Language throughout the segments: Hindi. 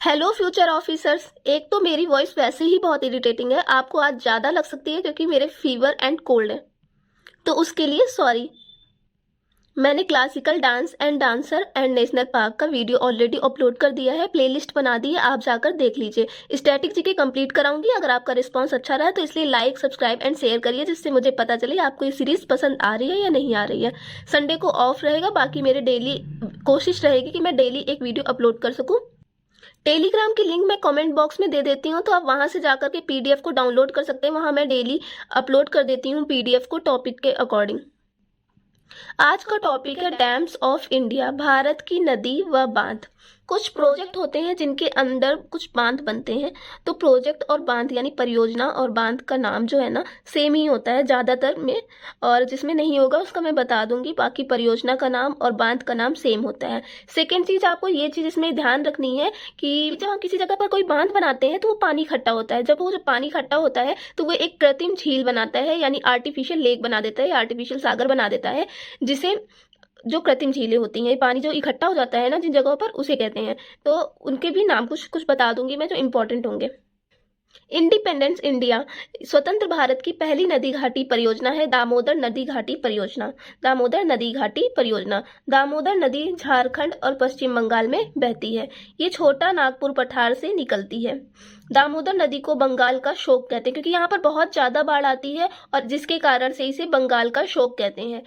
Hello future officers. एक तो मेरी वॉइस वैसे ही बहुत इरिटेटिंग है, आपको आज ज़्यादा लग सकती है क्योंकि मेरे फीवर एंड कोल्ड है, तो उसके लिए सॉरी। मैंने classical dance and dancer and national park का वीडियो ऑलरेडी अपलोड कर दिया है, प्लेलिस्ट बना दी है, आप जाकर देख लीजिए। स्टैटिक जी के कंप्लीट कराऊंगी। अगर आपका रिस्पांस अच्छा रहा तो इसलिए लाइक सब्सक्राइब एंड शेयर करिए, जिससे मुझे पता चले आपको ये सीरीज पसंद आ रही है या नहीं आ रही है। संडे को ऑफ रहेगा, बाकी मेरे डेली कोशिश रहेगी कि मैं डेली एक वीडियो अपलोड कर सकूँ। टेलीग्राम की लिंक मैं कमेंट बॉक्स में दे देती हूँ, तो आप वहां से जाकर के पीडीएफ को डाउनलोड कर सकते हैं। वहां मैं डेली अपलोड कर देती हूँ पीडीएफ को टॉपिक के अकॉर्डिंग। आज का टॉपिक है डैम्स ऑफ इंडिया, भारत की नदी व बांध। कुछ प्रोजेक्ट होते हैं जिनके अंदर कुछ बांध बनते हैं, तो प्रोजेक्ट और बांध यानी परियोजना और बांध का नाम जो है ना सेम ही होता है ज़्यादातर में, और जिसमें नहीं होगा उसका मैं बता दूंगी। बाकी परियोजना का नाम और बांध का नाम सेम होता है। सेकेंड चीज़, आपको ये चीज़ इसमें ध्यान रखनी है कि जब हम किसी जगह पर कोई बांध बनाते हैं तो वो पानी इकट्ठा होता है। जब पानी इकट्ठा होता है तो वो एक कृत्रिम झील बनाता है, यानी आर्टिफिशियल लेक बना देता है, आर्टिफिशियल सागर बना देता है, जिसे जो कृत्रिम झीलें होती हैं, पानी जो इकट्ठा हो जाता है ना जिन जगहों पर, उसे कहते हैं। तो उनके भी नाम कुछ कुछ बता दूंगी मैं जो इंपॉर्टेंट होंगे। इंडिपेंडेंस इंडिया, स्वतंत्र भारत की पहली नदी घाटी परियोजना है दामोदर नदी घाटी परियोजना। दामोदर नदी घाटी परियोजना। दामोदर नदी झारखंड और पश्चिम बंगाल में बहती है। ये छोटा नागपुर पठार से निकलती है। दामोदर नदी को बंगाल का शोक कहते हैं क्योंकि यहाँ पर बहुत ज्यादा बाढ़ आती है, और जिसके कारण से इसे बंगाल का शोक कहते हैं।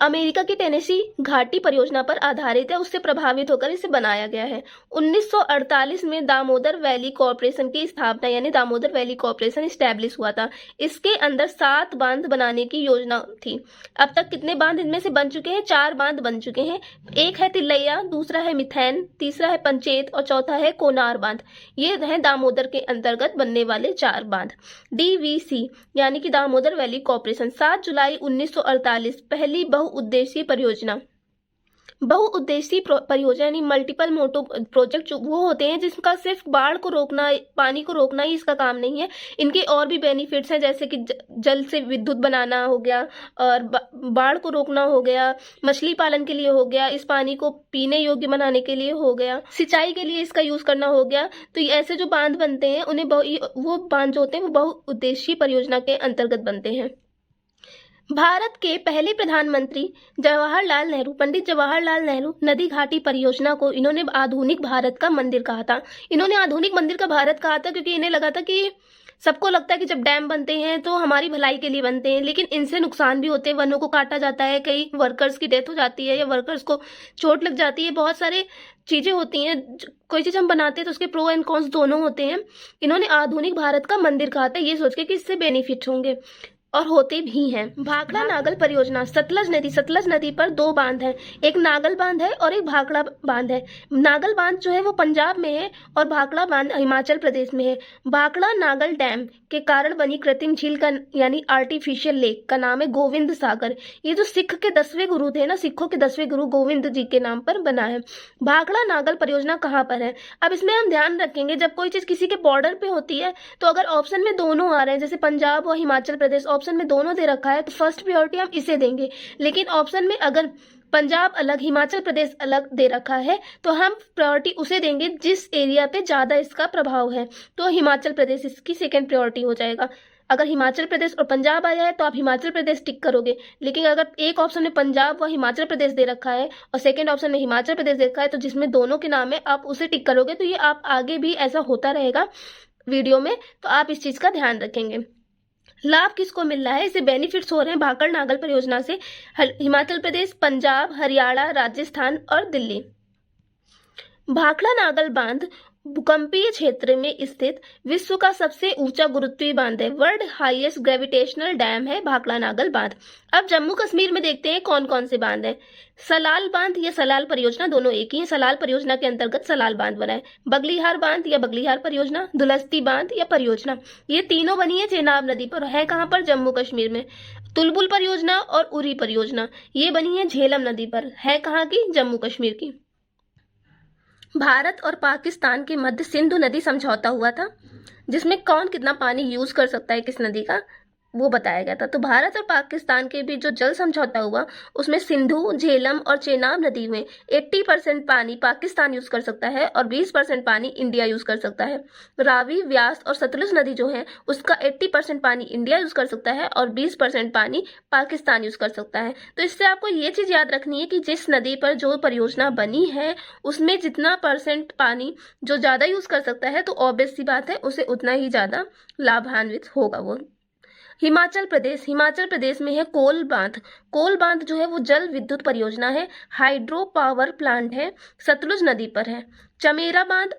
अमेरिका की टेनेसी घाटी परियोजना पर आधारित है, उससे प्रभावित होकर इसे बनाया गया है। 1948 में दामोदर वैली कॉरपोरेशन की स्थापना यानी दामोदर वैली कॉरपोरेशन स्टैब्लिश हुआ था। इसके अंदर 7 बांध बनाने की योजना थी। अब तक कितने बांध इनमें से बन चुके हैं? 4 बांध बन चुके हैं। एक है तिलैया, दूसरा है मिथैन, तीसरा है पंचेत और चौथा है कोनार बांध। ये है दामोदर के अंतर्गत बनने वाले 4 बांध। डीवीसी यानी कि दामोदर वैली कॉरपोरेशन 7 जुलाई 1948 पहली बहुउद्देशीय परियोजना। बहुउद्देशीय परियोजना यानी मल्टीपल मोटो प्रोजेक्ट जो वो होते हैं जिसका सिर्फ बाढ़ को रोकना, पानी को रोकना ही इसका काम नहीं है। इनके और भी बेनिफिट्स हैं, जैसे कि जल से विद्युत बनाना हो गया, और बाढ़ को रोकना हो गया, मछली पालन के लिए हो गया, इस पानी को पीने योग्य बनाने के लिए हो गया, सिंचाई के लिए इसका यूज करना हो गया। तो ऐसे जो बांध बनते हैं उन्हें वो बांध जो होते हैं वो बहुउद्देशीय परियोजना के अंतर्गत बनते हैं। भारत के पहले प्रधानमंत्री जवाहरलाल नेहरू, पंडित जवाहरलाल नेहरू, नदी घाटी परियोजना को इन्होंने आधुनिक भारत का मंदिर कहा था। इन्होंने आधुनिक मंदिर का भारत कहा था क्योंकि इन्हें लगा था कि सबको लगता है कि जब डैम बनते हैं तो हमारी भलाई के लिए बनते हैं, लेकिन इनसे नुकसान भी होते हैं। वनों को काटा जाता है, कई वर्कर्स की डेथ हो जाती है या वर्कर्स को चोट लग जाती है, बहुत सारे चीजें होती हैं। कोई चीज हम बनाते हैं तो उसके प्रो एंड कॉन्स दोनों होते हैं। इन्होंने आधुनिक भारत का मंदिर कहा था ये सोच के कि इससे बेनिफिट होंगे, और होते भी हैं। भाखड़ा नागल परियोजना, सतलज नदी पर 2 बांध हैं। एक नागल बांध है और एक भाखड़ा बांध है। नागल बांध जो है वो पंजाब में है और भाखड़ा बांध हिमाचल प्रदेश में है। भाखड़ा नागल डैम के कारण बनी कृत्रिम झील का यानी आर्टिफिशियल लेक का नाम है गोविंद सागर। ये जो सिख के 10वें गुरु थे ना, सिखों के 10वें गुरु गोविंद जी के नाम पर बना है। भाखड़ा नागल परियोजना कहाँ पर है? अब इसमें हम ध्यान रखेंगे, जब कोई चीज किसी के बॉर्डर पे होती है तो अगर ऑप्शन में दोनों आ रहे हैं, जैसे पंजाब और हिमाचल प्रदेश ऑप्शन में दोनों दे रखा है, तो फर्स्ट प्रायोरिटी हम इसे देंगे। लेकिन ऑप्शन में अगर पंजाब अलग हिमाचल प्रदेश अलग दे रखा है तो हम प्रायोरिटी उसे देंगे जिस एरिया पे ज्यादा इसका प्रभाव है, तो हिमाचल प्रदेश इसकी सेकंड प्रायोरिटी हो जाएगा। अगर हिमाचल प्रदेश और पंजाब आया है तो आप हिमाचल प्रदेश टिक करोगे, लेकिन अगर एक ऑप्शन में पंजाब व हिमाचल प्रदेश दे रखा है और सेकंड ऑप्शन में हिमाचल प्रदेश दे रखा है, तो जिसमें दोनों के नाम है आप उसे टिक करोगे। तो ये आप आगे भी ऐसा होता रहेगा वीडियो में, तो आप इस चीज का ध्यान रखेंगे। लाभ किसको मिल रहा है? इसे बेनिफिट्स हो रहे हैं भाखड़ नागल परियोजना से हिमाचल प्रदेश, पंजाब, हरियाणा, राजस्थान और दिल्ली। भाखड़ा नागल बांध भूकंपीय क्षेत्र में स्थित विश्व का सबसे ऊंचा गुरुत्वीय बांध है। वर्ल्ड हाईएस्ट ग्रेविटेशनल डैम है भाखड़ा नागल बांध। अब जम्मू कश्मीर में देखते हैं कौन कौन से बांध हैं। सलाल बांध या सलाल परियोजना दोनों एक ही है। सलाल परियोजना के अंतर्गत सलाल बांध बना है। बगलीहार बांध या बगलीहार परियोजना, दुलस्ती बांध या परियोजना, ये तीनों बनी है चेनाब नदी पर। है कहाँ पर? जम्मू कश्मीर में। तुलबुल परियोजना और उरी परियोजना ये बनी है झेलम नदी पर। है कहाँ की? जम्मू कश्मीर की। भारत और पाकिस्तान के मध्य सिंधु नदी समझौता हुआ था, जिसमें कौन कितना पानी यूज कर सकता है किस नदी का? वो बताया गया था। तो भारत और पाकिस्तान के बीच जो जल समझौता हुआ उसमें सिंधु, झेलम और चेनाब नदी में 80% पानी पाकिस्तान यूज कर सकता है और 20% पानी इंडिया यूज कर सकता है। रावी, व्यास और सतलुज नदी जो है उसका 80% पानी इंडिया यूज कर सकता है और 20% पानी पाकिस्तान यूज कर सकता है। तो इससे आपको ये चीज याद रखनी है कि जिस नदी पर जो परियोजना बनी है उसमें जितना परसेंट पानी जो ज्यादा यूज कर सकता है तो ऑब्वियस सी बात है उसे उतना ही ज्यादा लाभान्वित होगा वो। हिमाचल प्रदेश में है कोल बांध जो है वो जल विद्युत परियोजना है, हाइड्रो पावर प्लांट है, सतलुज नदी पर है। चमेरा बांध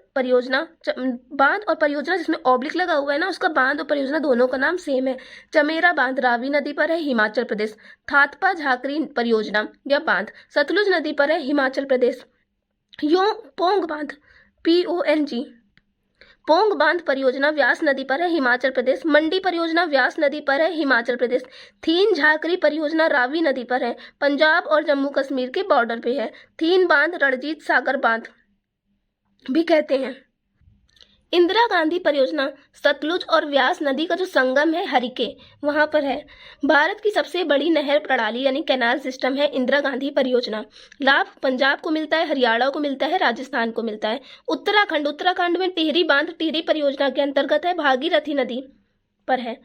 बांध और परियोजना जिसमें ऑब्लिक लगा हुआ है ना उसका बांध और परियोजना दोनों का नाम सेम है। चमेरा बांध रावी नदी पर है, हिमाचल प्रदेश। थातपा झाकरी परियोजना या बांध सतलुज नदी पर है, हिमाचल प्रदेश। पोंग बांध PONG पोंग बांध परियोजना व्यास नदी पर है, हिमाचल प्रदेश। मंडी परियोजना व्यास नदी पर है, हिमाचल प्रदेश। थीन झाकरी परियोजना रावी नदी पर है, पंजाब और जम्मू कश्मीर के बॉर्डर पे है। थीन बांध रणजीत सागर बांध भी कहते हैं। इंदिरा गांधी परियोजना सतलुज और व्यास नदी का जो संगम है हरिके वहां पर है। भारत की सबसे बड़ी नहर प्रणाली यानी कैनाल सिस्टम है इंदिरा गांधी परियोजना। लाभ पंजाब को मिलता है, हरियाणा को मिलता है, राजस्थान को मिलता है। उत्तराखंड में टिहरी बांध टिहरी परियोजना के अंतर्गत है, भागीरथी नदी पर है।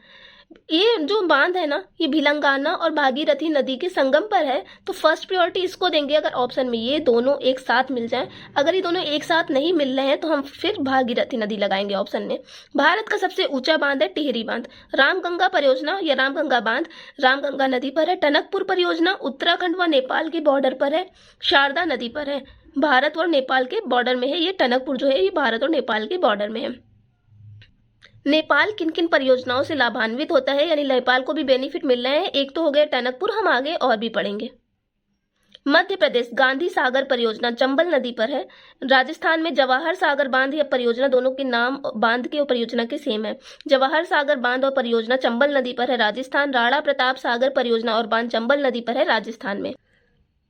ये जो बांध है ना ये भिलंगाना और भागीरथी नदी के संगम पर है, तो फर्स्ट प्रायोरिटी इसको देंगे अगर ऑप्शन में ये दोनों एक साथ मिल जाएं। अगर ये दोनों एक साथ नहीं मिल रहे हैं तो हम फिर भागीरथी नदी लगाएंगे ऑप्शन में। भारत का सबसे ऊंचा बांध है टिहरी बांध। रामगंगा परियोजना या रामगंगा बांध रामगंगा नदी पर है। टनकपुर परियोजना उत्तराखंड व नेपाल के बॉर्डर पर है, शारदा नदी पर है। भारत और नेपाल के बॉर्डर में है ये टनकपुर जो है, ये भारत और नेपाल के बॉर्डर में है। नेपाल किन किन परियोजनाओं से लाभान्वित होता है यानी नेपाल को भी बेनिफिट मिल रहे हैं। एक तो हो गया टनकपुर, हम आगे और भी पढ़ेंगे। मध्य प्रदेश गांधी सागर परियोजना चंबल नदी पर है। राजस्थान में जवाहर सागर बांध या परियोजना दोनों के नाम बांध के और परियोजना के सेम है। जवाहर सागर बांध और परियोजना चंबल नदी पर है राजस्थान। राणा प्रताप सागर परियोजना और बांध चंबल नदी पर है राजस्थान में।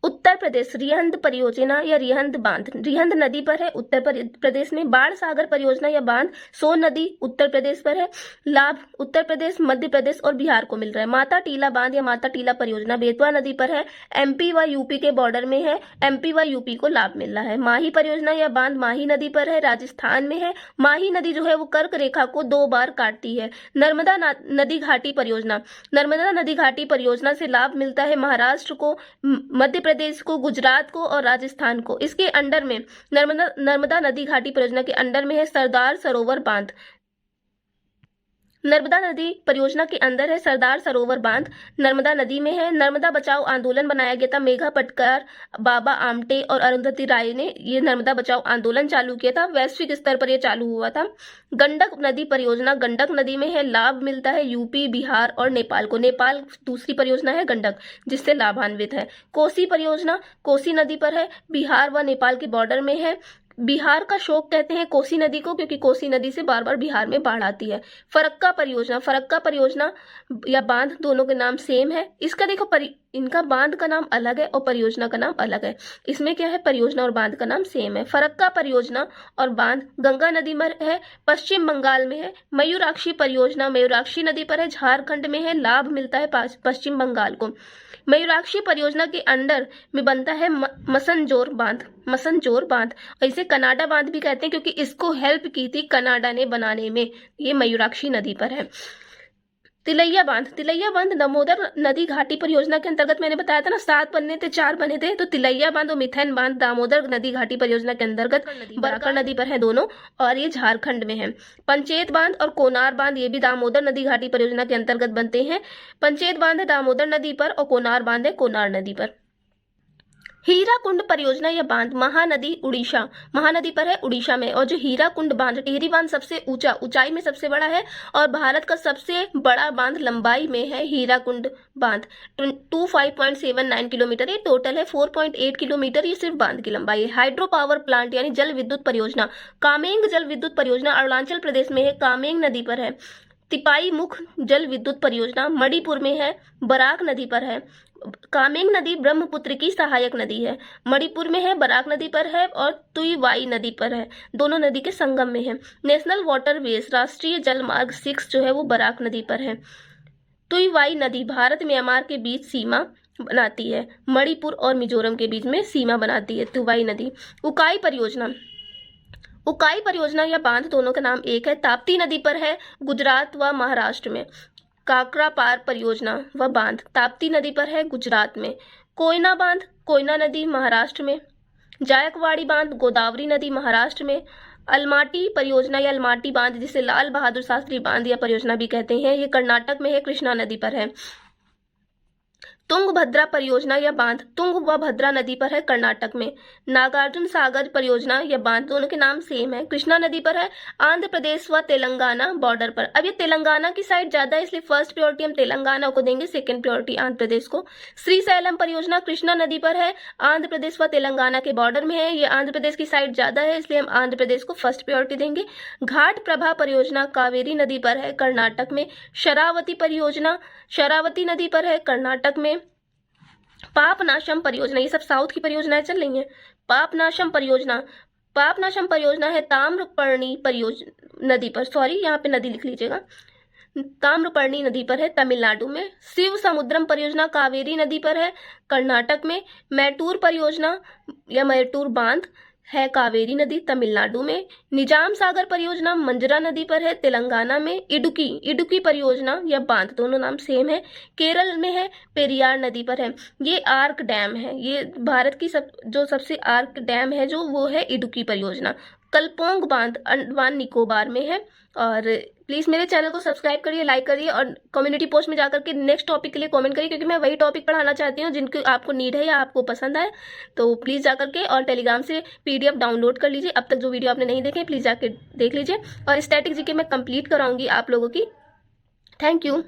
उत्तर प्रदेश रिहंद परियोजना या रिहंद बांध रिहंद नदी पर है उत्तर प्रदेश में। बाढ़ सागर परियोजना या बांध सोन नदी उत्तर प्रदेश पर है। लाभ उत्तर प्रदेश, मध्य प्रदेश और बिहार को मिल रहा है। माता टीला बांध या माता टीला परियोजना बेतवा नदी पर है, MP व UP के बॉर्डर में है, MP व UP को लाभ मिल रहा है। माही परियोजना या बांध माही नदी पर है, राजस्थान में है। माही नदी जो है वो कर्क रेखा को 2 बार काटती है। नर्मदा नदी घाटी परियोजना से लाभ मिलता है महाराष्ट्र को, मध्य प्रदेश को, गुजरात को और राजस्थान को। इसके अंडर में नर्मदा नदी घाटी परियोजना के अंडर में है सरदार सरोवर बांध। नर्मदा नदी परियोजना के अंदर है सरदार सरोवर बांध, नर्मदा नदी में है। नर्मदा बचाओ आंदोलन बनाया गया था। मेघा पटकर, बाबा आमटे और अरुंधति राय ने ये नर्मदा बचाओ आंदोलन चालू किया था। वैश्विक स्तर पर यह चालू हुआ था। गंडक नदी परियोजना गंडक नदी में है, लाभ मिलता है UP, बिहार और नेपाल को। नेपाल दूसरी परियोजना है गंडक जिससे लाभान्वित है। कोसी परियोजना कोसी नदी पर है, बिहार व नेपाल के बॉर्डर में है। बिहार का शोक कहते हैं कोसी नदी को क्योंकि कोसी नदी से बार बार बिहार में बाढ़ आती है। फरक्का परियोजना या बांध दोनों के नाम सेम है। इसका देखो इनका बांध का नाम अलग है और परियोजना का नाम अलग है। इसमें क्या है परियोजना और बांध का नाम सेम है। फरक्का परियोजना और बांध गंगा नदी में है, पश्चिम बंगाल में है। मयूराक्षी परियोजना मयूराक्षी नदी पर है, झारखंड में है, लाभ मिलता है पश्चिम बंगाल को। मयूराक्षी परियोजना के अंडर में बनता है मसनजोर बांध। इसे कनाडा बांध भी कहते हैं क्योंकि इसको हेल्प की थी कनाडा ने बनाने में। ये मयूराक्षी नदी पर है। तिलैया बांध दामोदर नदी घाटी परियोजना के अंतर्गत मैंने बताया था ना 7 बने थे 4 बने थे। तो तिलैया बांध और मिथैन बांध दामोदर नदी घाटी परियोजना के अंतर्गत बराकर नदी पर है दोनों और ये झारखंड में है। पंचेत बांध और कोनार बांध ये भी दामोदर नदी घाटी परियोजना के अंतर्गत बनते हैं। पंचेत बांध है दामोदर नदी पर और कोनार बांध है कोनार नदी पर। हीराकुंड परियोजना या बांध महानदी पर है उड़ीसा में। और जो हीराकुंड बांध टिहरी बांध सबसे ऊंचाई में सबसे बड़ा है और भारत का सबसे बड़ा बांध लंबाई में है हीराकुंड बांध 25.79 किलोमीटर। ये टोटल है 4.8 किलोमीटर। ये सिर्फ बांध की लंबाई है। हाइड्रो पावर प्लांट यानी जल विद्युत परियोजना कामेंग जल विद्युत परियोजना अरुणाचल प्रदेश में है, कामेंग नदी पर है। तिपाई मुख जल विद्युत परियोजना मणिपुर में है, बराक नदी पर है। कामेंग नदी ब्रह्मपुत्र की सहायक नदी है, मणिपुर में है, बराक नदी पर है और तुईवाई नदी पर है, दोनों नदी के संगम में है। नेशनल वाटरवेज राष्ट्रीय जलमार्ग 6 जो है वो बराक नदी पर है। तुईवाई नदी भारत म्यांमार के बीच सीमा बनाती है, मणिपुर और मिजोरम के बीच में सीमा बनाती है तुईवाई नदी। उकाई परियोजना, उकाई परियोजना या बांध दोनों का नाम एक है, ताप्ती नदी पर है, गुजरात व महाराष्ट्र में। काकरापार परियोजना व बांध ताप्ती नदी पर है, गुजरात में। कोयना बांध कोयना नदी महाराष्ट्र में। जायकवाड़ी बांध गोदावरी नदी महाराष्ट्र में। अलमाटी परियोजना या अलमाटी बांध, जिसे लाल बहादुर शास्त्री बांध या परियोजना भी कहते हैं, ये कर्नाटक में है, कृष्णा नदी पर है। तुंगभद्रा परियोजना या बांध तुंग व भद्रा नदी पर है, कर्नाटक में। नागार्जुन सागर परियोजना या बांध दोनों के नाम सेम है, कृष्णा नदी पर है, आंध्र प्रदेश व तेलंगाना बॉर्डर पर। अब ये तेलंगाना की साइड ज्यादा है, इसलिए फर्स्ट प्रायोरिटी हम तेलंगाना को देंगे, सेकंड प्रायोरिटी आंध्र प्रदेश को। श्रीशैलम परियोजना कृष्णा नदी पर है, आंध्र प्रदेश व तेलंगाना के बॉर्डर में है, ये आंध्र प्रदेश की साइड ज्यादा है, इसलिए हम आंध्र प्रदेश को फर्स्ट प्रायोरिटी देंगे। घाट प्रभा परियोजना कावेरी नदी पर है, कर्नाटक में। शरावती परियोजना शरावती नदी पर है, कर्नाटक में। पापनाशम परियोजना, ये सब साउथ की परियोजनाएं चल रही हैं। पापनाशम परियोजना है ताम्रपर्णी परियोजना नदी पर, सॉरी यहाँ पे नदी लिख लीजिएगा, ताम्रपर्णी नदी पर है, तमिलनाडु में। शिव समुद्रम परियोजना कावेरी नदी पर है, कर्नाटक में। मैटूर परियोजना या मैटूर बांध है कावेरी नदी, तमिलनाडु में। निजाम सागर परियोजना मंजरा नदी पर है, तेलंगाना में। इडुकी परियोजना या बांध दोनों नाम सेम है, केरल में है, पेरियार नदी पर है। ये आर्क डैम है, ये भारत की सबसे आर्क डैम है जो, वो है इडुकी परियोजना। कलपोंग बांध अंडमान निकोबार में है। और प्लीज़ मेरे चैनल को सब्सक्राइब करिए, लाइक करिए और कम्युनिटी पोस्ट में जाकर के नेक्स्ट टॉपिक के लिए कमेंट करिए, क्योंकि मैं वही टॉपिक पढ़ाना चाहती हूँ जिनकी आपको नीड है या आपको पसंद आए। तो प्लीज़ जाकर के और टेलीग्राम से PDF डाउनलोड कर लीजिए। अब तक जो वीडियो आपने नहीं देखे प्लीज़ जाकर देख लीजिए। और स्टैटिक जीके मैं कंप्लीट कराऊंगी आप लोगों की। Thank you.